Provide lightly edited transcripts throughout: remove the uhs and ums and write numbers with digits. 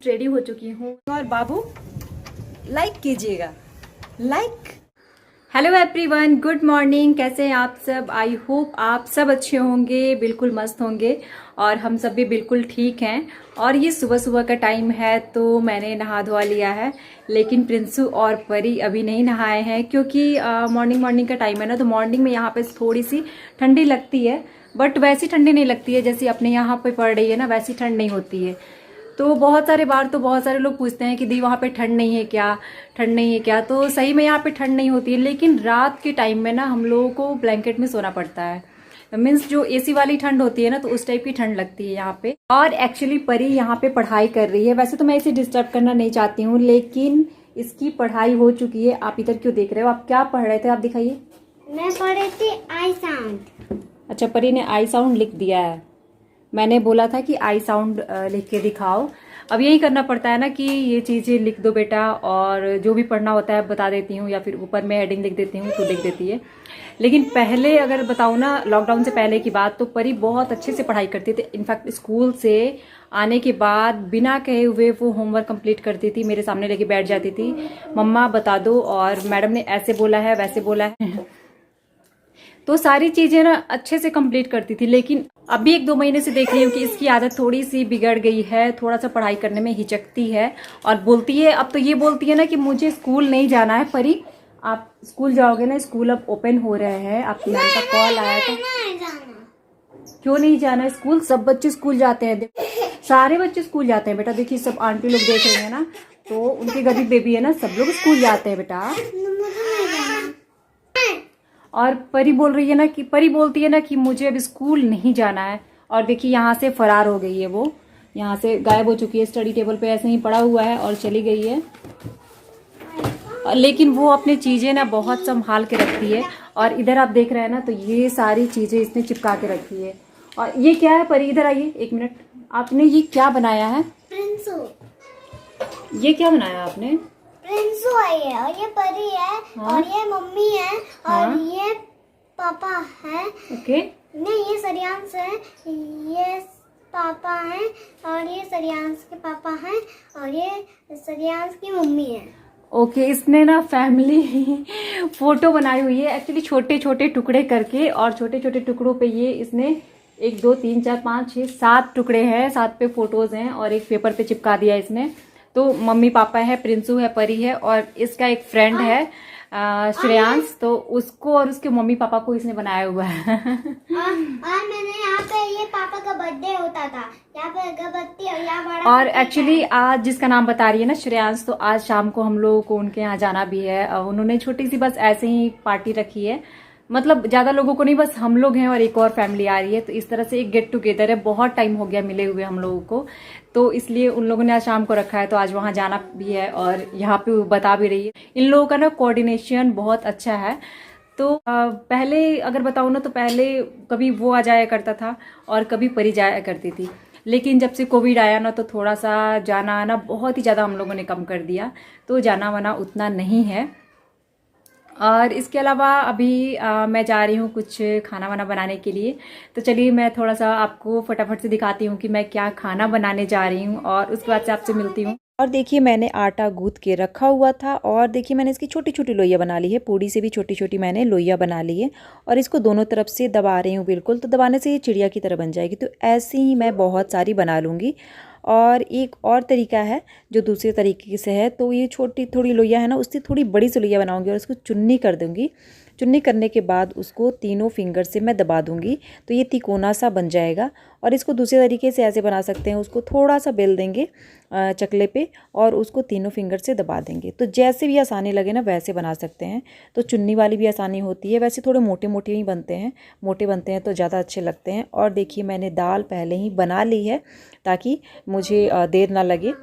Ready हो चुकी हूँ और बाबू लाइक कीजिएगा, like. Hello everyone, good morning. कैसे हैं आप सब? आई होप आप सब अच्छे होंगे, बिल्कुल मस्त होंगे और हम सब भी बिल्कुल ठीक हैं। और ये सुबह सुबह का टाइम है तो मैंने नहा धोआ लिया है, लेकिन प्रिंसू और परी अभी नहीं नहाए हैं क्योंकि मॉर्निंग का टाइम है ना, तो मॉर्निंग में यहाँ पे थोड़ी सी ठंडी लगती है, बट वैसी ठंडी नहीं लगती है जैसी अपने यहाँ पे पड़ रही है ना, वैसी ठंड नहीं होती है। तो बहुत सारे लोग पूछते हैं कि दी वहाँ पे ठंड नहीं है क्या, ठंड नहीं है क्या? तो सही में यहाँ पे ठंड नहीं होती है, लेकिन रात के टाइम में ना हम लोगों को ब्लैंकेट में सोना पड़ता है। मीन्स जो एसी वाली ठंड होती है ना, तो उस टाइप की ठंड लगती है यहाँ पे। और एक्चुअली परी यहाँ पे पढ़ाई कर रही है। वैसे तो मैं इसे डिस्टर्ब करना नहीं चाहती हूँ, लेकिन इसकी पढ़ाई हो चुकी है। आप इधर क्यों देख रहे हो? आप क्या पढ़ रहे थे? आप दिखाइए। मैं पढ़ रही थी आई साउंड। अच्छा, परी ने आई साउंड लिख दिया है। मैंने बोला था कि आई साउंड लिख के दिखाओ। अब यही करना पड़ता है ना कि ये चीज़ें लिख दो बेटा, और जो भी पढ़ना होता है बता देती हूँ, या फिर ऊपर में हेडिंग लिख देती हूँ तो लिख देती है। लेकिन पहले अगर बताऊँ ना, लॉकडाउन से पहले की बात, तो परी बहुत अच्छे से पढ़ाई करती थी। इनफैक्ट स्कूल से आने के बाद बिना कहे हुए वो होमवर्क कंप्लीट करती थी, मेरे सामने लेके बैठ जाती थी, मम्मा बता दो और मैडम ने ऐसे बोला है वैसे बोला है। तो सारी चीजें ना अच्छे से कंप्लीट करती थी। लेकिन अभी 1-2 महीने से देख रही हूँ कि इसकी आदत थोड़ी सी बिगड़ गई है, थोड़ा सा पढ़ाई करने में हिचकती है और बोलती है, अब तो ये बोलती है ना कि मुझे स्कूल नहीं जाना है। परी आप स्कूल जाओगे ना, स्कूल अब ओपन हो रहे हैं, आपकी मैम का कॉल आया था। क्यों नहीं जाना है स्कूल? सब बच्चे स्कूल जाते हैं, सारे बच्चे स्कूल जाते हैं बेटा। देखिए सब आंटी लोग देख रही है ना, तो उनके गरीब बेबी है ना, सब लोग स्कूल जाते हैं बेटा। और परी बोलती है ना कि मुझे अब स्कूल नहीं जाना है। और देखिए यहाँ से फरार हो गई है, वो यहाँ से गायब हो चुकी है। स्टडी टेबल पे ऐसे ही पड़ा हुआ है और चली गई है। लेकिन वो अपनी चीजें ना बहुत संभाल के रखती है। और इधर आप देख रहे हैं ना, तो ये सारी चीजें इसने चिपका के रखी है। और ये क्या है परी? इधर आइए 1 मिनट। आपने ये क्या बनाया है? प्रिंसू। ये क्या बनाया आपने? प्रिंसू आई है और ये परी है। हाँ? और ये मम्मी है। हाँ? और ये पापा है। ओके। नहीं, ये सरियांश है, ये पापा है और ये सरियांश के पापा हैं और ये सरियांश की मम्मी है। ओके, इसने ना फैमिली फोटो बनाई हुई है एक्चुअली, छोटे छोटे टुकड़े करके। और छोटे छोटे टुकड़ों पे ये इसने 1 2 3 4 5 6 7 टुकड़े हैं, 7 पे फोटोज हैं और एक पेपर पे चिपका दिया इसने। तो मम्मी पापा है, प्रिंसू है, परी है और इसका एक फ्रेंड है श्रेयांश, तो उसको और उसके मम्मी पापा को इसने बनाया हुआ है। और मैंने यहाँ पे, ये पापा का बर्थडे होता था, यहाँ पे अगरबत्ती और यहाँ बड़ा। और एक्चुअली आज जिसका नाम बता रही है ना श्रेयांश, तो आज शाम को हम लोगों को उनके यहाँ जाना भी है। उन्होंने छोटी सी बस ऐसे ही पार्टी रखी है, मतलब ज्यादा लोगों को नहीं, बस हम लोग हैं और एक और फैमिली आ रही है। तो इस तरह से एक गेट टुगेदर है, बहुत टाइम हो गया मिले हुए हम लोगों को, तो इसलिए उन लोगों ने आज शाम को रखा है। तो आज वहां जाना भी है और यहाँ पे बता भी रही है। इन लोगों का ना कोऑर्डिनेशन बहुत अच्छा है। तो पहले अगर बताऊँ ना, तो पहले कभी वो आ जाया करता था और कभी परी जाया करती थी। लेकिन जब से कोविड आया ना, तो थोड़ा सा जाना आना बहुत ही ज़्यादा हम लोगों ने कम कर दिया, तो जाना वाना उतना नहीं है। और इसके अलावा अभी मैं जा रही हूँ कुछ खाना वाना बनाने के लिए। तो चलिए मैं थोड़ा सा आपको फटाफट से दिखाती हूँ कि मैं क्या खाना बनाने जा रही हूँ और उसके बाद से आपसे मिलती हूँ। और देखिए मैंने आटा गूंथ के रखा हुआ था और देखिए मैंने इसकी छोटी छोटी लोइयाँ बना ली है, पूड़ी से भी छोटी छोटी मैंने लोइयाँ बना ली है और इसको दोनों तरफ से दबा रही हूँ बिल्कुल। तो दबाने से ये चिड़िया की तरह बन जाएगी। तो ऐसे ही मैं बहुत सारी बना लूँगी। और एक और तरीका है जो दूसरे तरीके से है, तो ये छोटी थोड़ी लोइयाँ है ना, उससे थोड़ी बड़ी सी लोइयाँ बनाऊंगी और उसको चुन्नी कर दूंगी। चुन्नी करने के बाद उसको तीनों फिंगर से मैं दबा दूंगी, तो ये तिकोना सा बन जाएगा। और इसको दूसरे तरीके से ऐसे बना सकते हैं, उसको थोड़ा सा बेल देंगे चकले पे और उसको तीनों फिंगर से दबा देंगे। तो जैसे भी आसानी लगे ना वैसे बना सकते हैं। तो चुन्नी वाली भी आसानी होती है। वैसे थोड़े मोटे मोटे ही बनते हैं, मोटे बनते हैं तो ज़्यादा अच्छे लगते हैं। और देखिए मैंने दाल पहले ही बना ली है ताकि मुझे देर ना लगे।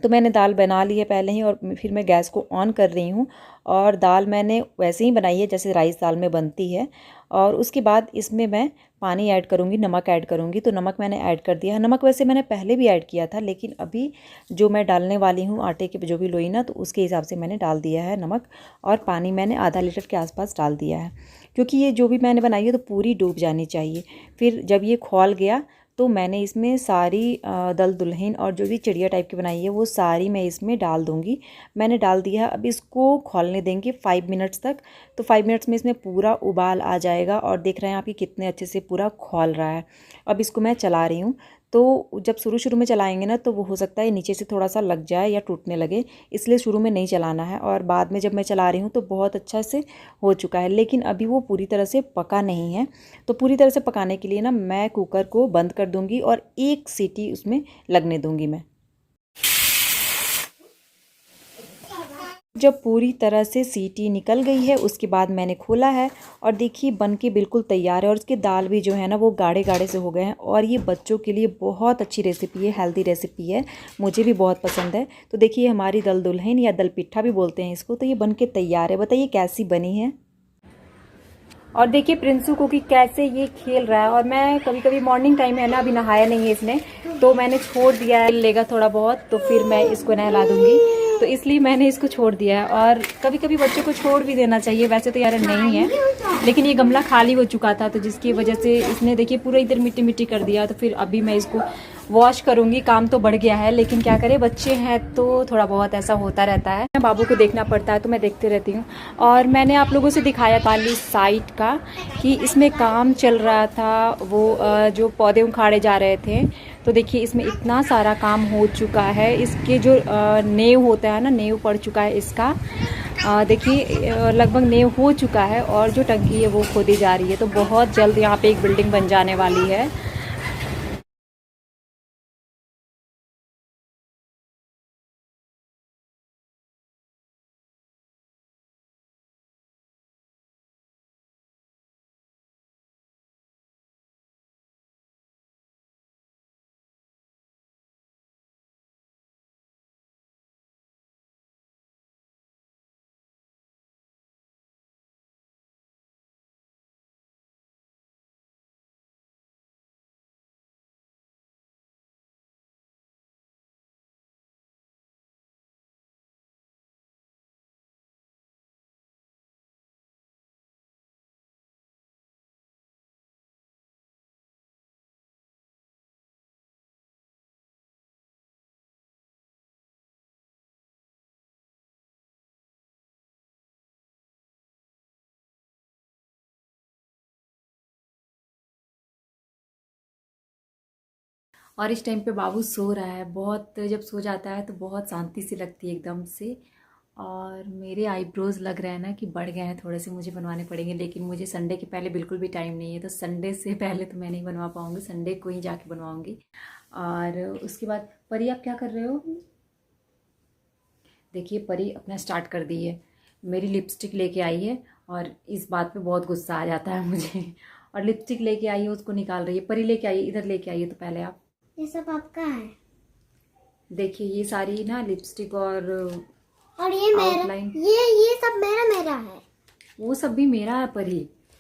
तो मैंने दाल बना ली है पहले ही और फिर मैं गैस को ऑन कर रही हूँ। और दाल मैंने वैसे ही बनाई है जैसे राइस दाल में बनती है। और उसके बाद इसमें मैं पानी ऐड करूँगी, नमक ऐड करूँगी। तो नमक मैंने ऐड कर दिया है। नमक वैसे मैंने पहले भी ऐड किया था, लेकिन अभी जो मैं डालने वाली हूँ आटे की जो भी लोई ना, तो उसके हिसाब से मैंने डाल दिया है नमक। और पानी मैंने आधा लीटर के आसपास डाल दिया है, क्योंकि ये जो भी मैंने बनाई है तो पूरी डूब जानी चाहिए। फिर जब ये खौल गया तो मैंने इसमें सारी दल दुल्हन और जो भी चिड़िया टाइप की बनाई है वो सारी मैं इसमें डाल दूँगी। मैंने डाल दिया। अब इसको खौलने देंगे 5 मिनट्स तक। तो 5 मिनट्स में इसमें पूरा उबाल आ जाएगा और देख रहे हैं आप कि कितने अच्छे से पूरा खौल रहा है। अब इसको मैं चला रही हूँ। तो जब शुरू में चलाएंगे ना तो वो हो सकता है नीचे से थोड़ा सा लग जाए या टूटने लगे, इसलिए शुरू में नहीं चलाना है। और बाद में जब मैं चला रही हूँ तो बहुत अच्छा से हो चुका है, लेकिन अभी वो पूरी तरह से पका नहीं है। तो पूरी तरह से पकाने के लिए ना मैं कुकर को बंद कर दूँगी और 1 सीटी उसमें लगने दूँगी मैं। जब पूरी तरह से सीटी निकल गई है उसके बाद मैंने खोला है और देखिए बन के बिल्कुल तैयार है। और उसके दाल भी जो है ना वो गाढ़े गाढ़े से हो गए हैं। और ये बच्चों के लिए बहुत अच्छी रेसिपी है, हेल्दी रेसिपी है, मुझे भी बहुत पसंद है। तो देखिए हमारी दल दुल्हन या दल पिट्ठा भी बोलते हैं इसको, तो ये बन के तैयार है। बताइए कैसी बनी है। और देखिए प्रिंसू को कि कैसे ये खेल रहा है। और मैं कभी कभी मॉर्निंग टाइम है ना, अभी नहाया नहीं है इसने, तो मैंने छोड़ दिया है, लेगा थोड़ा बहुत तो फिर मैं इसको नहला दूंगी, तो इसलिए मैंने इसको छोड़ दिया है। और कभी कभी बच्चों को छोड़ भी देना चाहिए, वैसे तो यार नहीं है, लेकिन ये गमला खाली हो चुका था तो जिसकी वजह से इसने देखिए पूरा इधर मिट्टी मिट्टी कर दिया। तो फिर अभी मैं इसको वॉश करूंगी। काम तो बढ़ गया है लेकिन क्या करें, बच्चे हैं तो थोड़ा बहुत ऐसा होता रहता है। बाबू को देखना पड़ता है तो मैं देखते रहती हूँ। और मैंने आप लोगों से दिखाया पाली साइट का कि इसमें काम चल रहा था, वो जो पौधे उखाड़े जा रहे थे। तो देखिए इसमें इतना सारा काम हो चुका है। इसके जो नेव होता है ना, नेव पड़ चुका है इसका। देखिए लगभग नेव हो चुका है और जो टंकी है वो खोदी जा रही है। तो बहुत जल्द यहाँ पे एक बिल्डिंग बन जाने वाली है। और इस टाइम पे बाबू सो रहा है। बहुत जब सो जाता है तो बहुत शांति सी लगती है एकदम से। और मेरे आईब्रोज लग रहे हैं ना कि बढ़ गए हैं थोड़े से, मुझे बनवाने पड़ेंगे, लेकिन मुझे संडे के पहले बिल्कुल भी टाइम नहीं है। तो संडे से पहले तो मैं नहीं बनवा पाऊँगी, संडे को ही जाके बनवाऊँगी। और उसके बाद परी आप क्या कर रहे हो। देखिए परी अपना स्टार्ट कर दी है, मेरी लिपस्टिक लेके आई है और इस बात पे बहुत गुस्सा आ जाता है मुझे। और लिपस्टिक लेके आई है, उसको निकाल रही है। परी लेके आई है, इधर लेके आई है। तो पहले आप, ये सब आपका है। देखिए ये सारी ना लिपस्टिक और ये मेरा, आउटलाइन, ये सब मेरा है। वो सब भी मेरा है परी।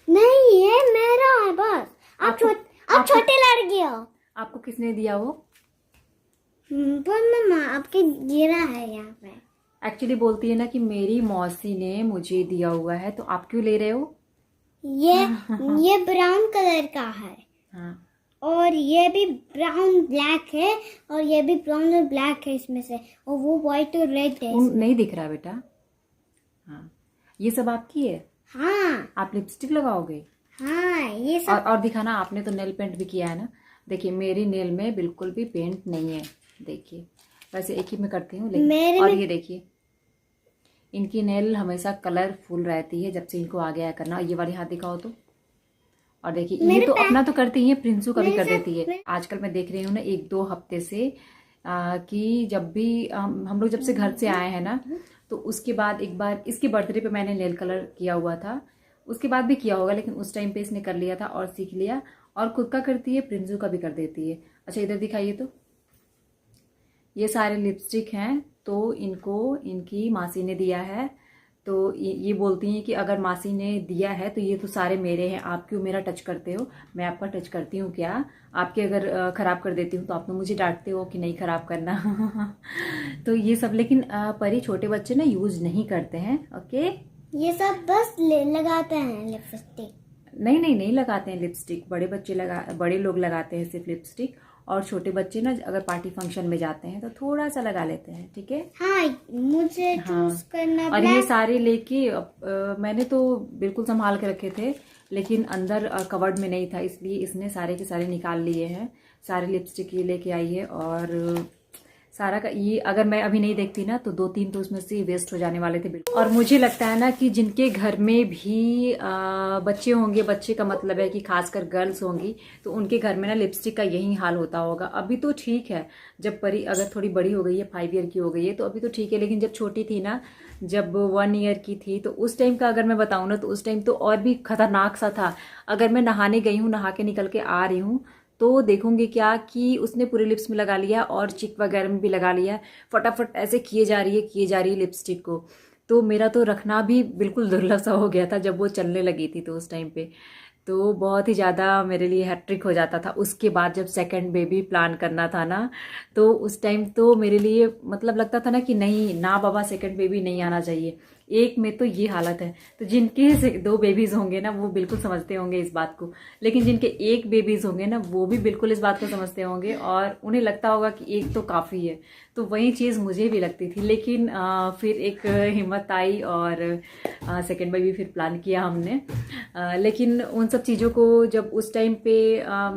नहीं ये मेरा है बस। आप छोटे लड़की हो। आपको किसने दिया वो। पर मम्मा आपके गिरा है यहाँ पे। एक्चुअली बोलती है ना कि मेरी मौसी ने मुझे दिया हुआ है, तो आप क्यों ले रहे हो। ये ब्राउन कलर का है। हाँ। और ये भी ब्राउन ब्लैक है और ये भी ब्राउन और ब्लैक है इसमें से, और वो व्हाइट और रेड है। नहीं दिख रहा बेटा। हाँ ये सब आपकी है। हाँ आप लिपस्टिक लगाओगे। हाँ ये सब। और दिखाना, आपने तो नेल पेंट भी किया है ना। देखिए मेरी नेल में बिल्कुल भी पेंट नहीं है। देखिए वैसे एक ही में करती हूँ लेकिन, और ये देखिए इनकी नेल हमेशा कलरफुल रहती है जब से इनको आ गया है करना। ये वाली हाथ दिखाओ तो। और देखिए ये तो अपना तो करती ही है, प्रिंसू का भी कर देती है। आजकल मैं देख रही हूँ ना 1-2 हफ्ते से कि जब भी हम लोग जब से घर से आए हैं ना, तो उसके बाद एक बार इसके बर्थडे पे मैंने नेल कलर किया हुआ था, उसके बाद भी किया होगा, लेकिन उस टाइम पे इसने कर लिया था और सीख लिया। और खुद का करती है, प्रिंसू का भी कर देती है। अच्छा इधर दिखाइए तो। ये सारे लिपस्टिक हैं, तो इनको इनकी मासी ने दिया है। तो ये बोलती हैं कि अगर मासी ने दिया है तो ये तो सारे मेरे हैं, आप क्यों मेरा टच करते हो। मैं आपका टच करती हूँ क्या। आपके अगर ख़राब कर देती हूँ तो आप तो मुझे डांटते हो कि नहीं ख़राब करना। तो ये सब, लेकिन परी छोटे बच्चे ना यूज नहीं करते हैं। ओके ये सब बस लगाते हैं लिपस्टिक। नहीं लगाते हैं लिपस्टिक। बड़े लोग लगाते हैं सिर्फ लिपस्टिक, और छोटे बच्चे ना अगर पार्टी फंक्शन में जाते हैं तो थोड़ा सा लगा लेते हैं, ठीक है। हाँ, मुझे चूज करना और ये सारे लेके मैंने तो बिल्कुल संभाल के रखे थे, लेकिन अंदर कवर्ड में नहीं था, इसलिए इसने सारे के सारे निकाल लिए हैं। सारे लिपस्टिक ये लेके आई है, और सारा का ये अगर मैं अभी नहीं देखती ना तो 2-3 तो उसमें से वेस्ट हो जाने वाले थे बिल्कुल। और मुझे लगता है ना कि जिनके घर में भी बच्चे होंगे, बच्चे का मतलब है कि खासकर गर्ल्स होंगी, तो उनके घर में ना लिपस्टिक का यही हाल होता होगा। अभी तो ठीक है, जब परी अगर थोड़ी बड़ी हो गई है, 5 ईयर की हो गई है, तो अभी तो ठीक है, लेकिन जब छोटी थी ना, जब 1 ईयर की थी, तो उस टाइम का अगर मैं बताऊँ ना, तो उस टाइम तो और भी खतरनाक सा था। अगर मैं नहाने गई हूँ, नहा के निकल के आ रही हूँ, तो देखूंगी क्या कि उसने पूरे लिप्स में लगा लिया और चिक वगैरह में भी लगा लिया, फटाफट ऐसे किए जा रही है लिपस्टिक को। तो मेरा तो रखना भी बिल्कुल दुर्लभ सा हो गया था जब वो चलने लगी थी, तो उस टाइम पे तो बहुत ही ज़्यादा मेरे लिए हैट्रिक हो जाता था। उसके बाद जब सेकंड बेबी प्लान करना था ना, तो उस टाइम तो मेरे लिए मतलब लगता था ना कि नहीं ना बाबा, सेकंड बेबी नहीं आना चाहिए। एक में तो ये हालत है, तो जिनके 2 बेबीज होंगे ना वो बिल्कुल समझते होंगे इस बात को, लेकिन जिनके 1 बेबीज होंगे ना वो भी बिल्कुल इस बात को समझते होंगे, और उन्हें लगता होगा कि एक तो काफ़ी है। तो वही चीज़ मुझे भी लगती थी, लेकिन फिर एक हिम्मत आई और सेकेंड बेबी फिर प्लान किया हमने। लेकिन उन सब चीज़ों को जब उस टाइम पे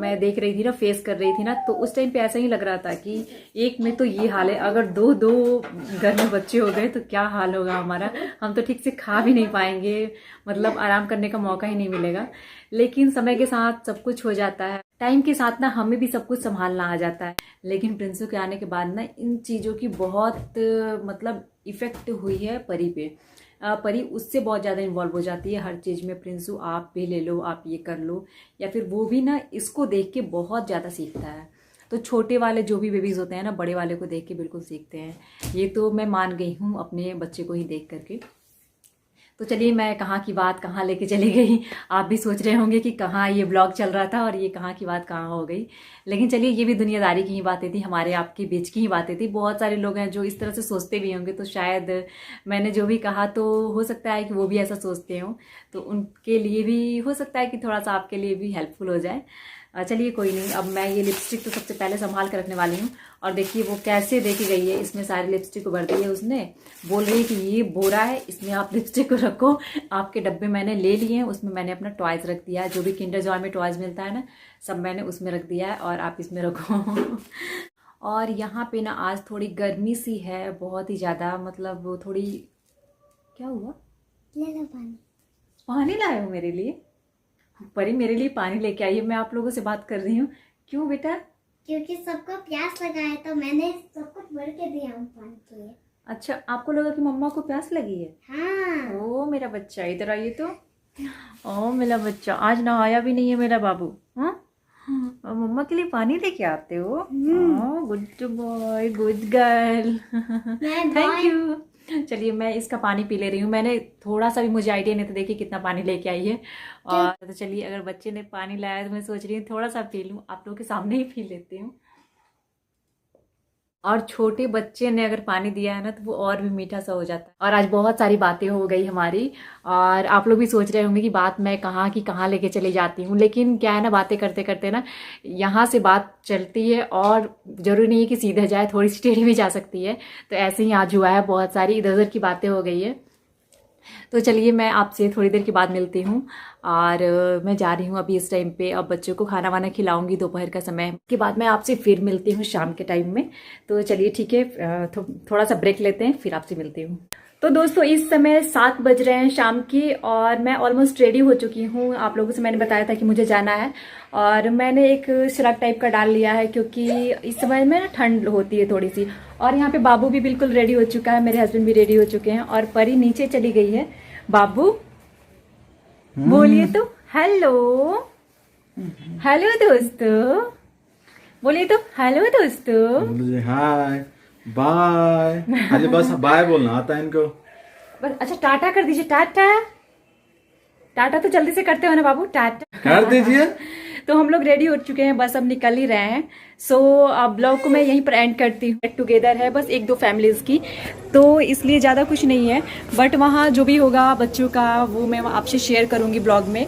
मैं देख रही थी ना, फेस कर रही थी ना, तो उस टाइम पे ऐसा ही लग रहा था कि एक में तो ये हाल है, अगर दो घर में बच्चे हो गए तो क्या हाल होगा हमारा। हम तो ठीक से खा भी नहीं पाएंगे, मतलब आराम करने का मौका ही नहीं मिलेगा। लेकिन समय के साथ सब कुछ हो जाता है, टाइम के साथ ना हमें भी सब कुछ संभालना आ जाता है। लेकिन प्रिंसू के आने के बाद ना इन चीज़ों की बहुत मतलब इफेक्ट हुई है परी पे। परी उससे बहुत ज़्यादा इन्वॉल्व हो जाती है हर चीज़ में। प्रिंसू आप भी ले लो, आप ये कर लो, या फिर वो भी ना इसको देख के बहुत ज़्यादा सीखता है। तो छोटे वाले जो भी बेबीज़ होते हैं ना, बड़े वाले को देख के बिल्कुल सीखते हैं। ये तो मैं मान गई हूँ अपने बच्चे को ही देख करके। तो चलिए, मैं कहाँ की बात कहाँ लेके चली गई। आप भी सोच रहे होंगे कि कहाँ ये ब्लॉग चल रहा था और ये कहाँ की बात कहाँ हो गई। लेकिन चलिए, ये भी दुनियादारी की ही बातें थी, हमारे आपके बीच की ही बातें थी। बहुत सारे लोग हैं जो इस तरह से सोचते भी होंगे, तो शायद मैंने जो भी कहा तो हो सकता है कि वो भी ऐसा सोचते हों, तो उनके लिए भी हो सकता है कि थोड़ा सा आपके लिए भी हेल्पफुल हो जाए। चलिए कोई नहीं, अब मैं ये लिपस्टिक तो सबसे पहले संभाल कर रखने वाली हूँ। और देखिए वो कैसे देके गई है, इसमें सारी लिपस्टिक को भर दी है उसने। बोल रही है कि ये बोरा है, इसमें आप लिपस्टिक को रखो। आपके डब्बे मैंने ले लिए हैं, उसमें मैंने अपना टॉयज रख दिया है, जो भी किंडर जॉय में टॉयज मिलता है ना, सब मैंने उसमें रख दिया है, और आप इसमें रखो। और यहाँ पे ना आज थोड़ी गर्मी सी है, बहुत ही ज़्यादा, मतलब थोड़ी। क्या हुआ? ले लो पानी। पानी लाए हो मेरे लिए? परी मेरे लिए पानी लेके आई है, मैं आप लोगों से बात कर रही हूँ। क्यों बेटा? क्योंकि सबको प्यास लगा है, तो मैंने सब कुछ भर के दिया हूँ पानी के लिए। अच्छा, आपको लगा कि मम्मा को प्यास लगी है? हाँ। ओ मेरा बच्चा, इधर आइए तो। ओ मेरा बच्चा, आज नहाया भी नहीं है मेरा बाबू। हाँ, और मम्मा के लिए पानी लेके आते हो। Good boy, good girl, thank you. चलिए, मैं इसका पानी पी ले रही हूँ। मैंने थोड़ा सा भी, मुझे आइडिया नहीं था, देखिए कितना पानी लेके आई है। और तो चलिए, अगर बच्चे ने पानी लाया तो मैं सोच रही हूँ थोड़ा सा पी लूँ, आप लोगों के सामने ही पी लेती हूँ। और छोटे बच्चे ने अगर पानी दिया है ना, तो वो और भी मीठा सा हो जाता है। और आज बहुत सारी बातें हो गई हमारी, और आप लोग भी सोच रहे होंगे कि बात मैं कहाँ की कहाँ लेके चली जाती हूँ। लेकिन क्या है ना, बातें करते करते ना यहाँ से बात चलती है, और जरूरी नहीं है कि सीधे जाए, थोड़ी सी टेढ़ी भी जा सकती है। तो ऐसे ही आज हुआ है, बहुत सारी इधर उधर की बातें हो गई है। तो चलिए, मैं आपसे थोड़ी देर के बाद मिलती हूँ, और मैं जा रही हूँ अभी इस टाइम पे। अब बच्चों को खाना वाना खिलाऊंगी दोपहर का समय के बाद, मैं आपसे फिर मिलती हूँ शाम के टाइम में। तो चलिए ठीक है, थोड़ा सा ब्रेक लेते हैं, फिर आपसे मिलती हूँ। तो दोस्तों, इस समय 7 बज रहे हैं शाम की, और मैं ऑलमोस्ट रेडी हो चुकी हूँ। आप लोगों से मैंने बताया था कि मुझे जाना है, और मैंने एक श्रग टाइप का डाल लिया है, क्योंकि इस समय में ना ठंड होती है थोड़ी सी। और यहाँ पे बाबू भी बिल्कुल रेडी हो चुका है, मेरे हस्बैंड भी रेडी हो चुके हैं, और परी नीचे चली गई है। बाबू बोलिए तो हेलो। हेलो दोस्तों, बोलिए तो हेलो दोस्तों। Hi bye. अरे बस बाय बोलना आता है इनको। बस, अच्छा टाटा कर दीजिए। टाटा टाटा तो जल्दी से करते हो ना बाबू, टाटा कर दीजिए। तो हम लोग रेडी हो चुके हैं, बस अब निकल ही रहे हैं। सो अब ब्लॉग को मैं यहीं पर एंड करती हूँ। गेट टुगेदर है बस 1-2 फैमिलीज की, तो इसलिए ज़्यादा कुछ नहीं है, बट वहाँ जो भी होगा बच्चों का वो मैं आपसे शेयर करूँगी ब्लॉग में।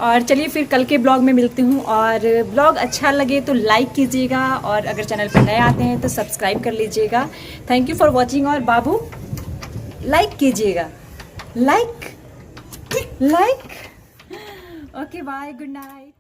और चलिए फिर कल के ब्लॉग में मिलती हूँ, और ब्लॉग अच्छा लगे तो लाइक कीजिएगा, और अगर चैनल पर नए आते हैं तो सब्सक्राइब कर लीजिएगा। Thank you for watching. और बाबू लाइक कीजिएगा, like. Okay bye, good night.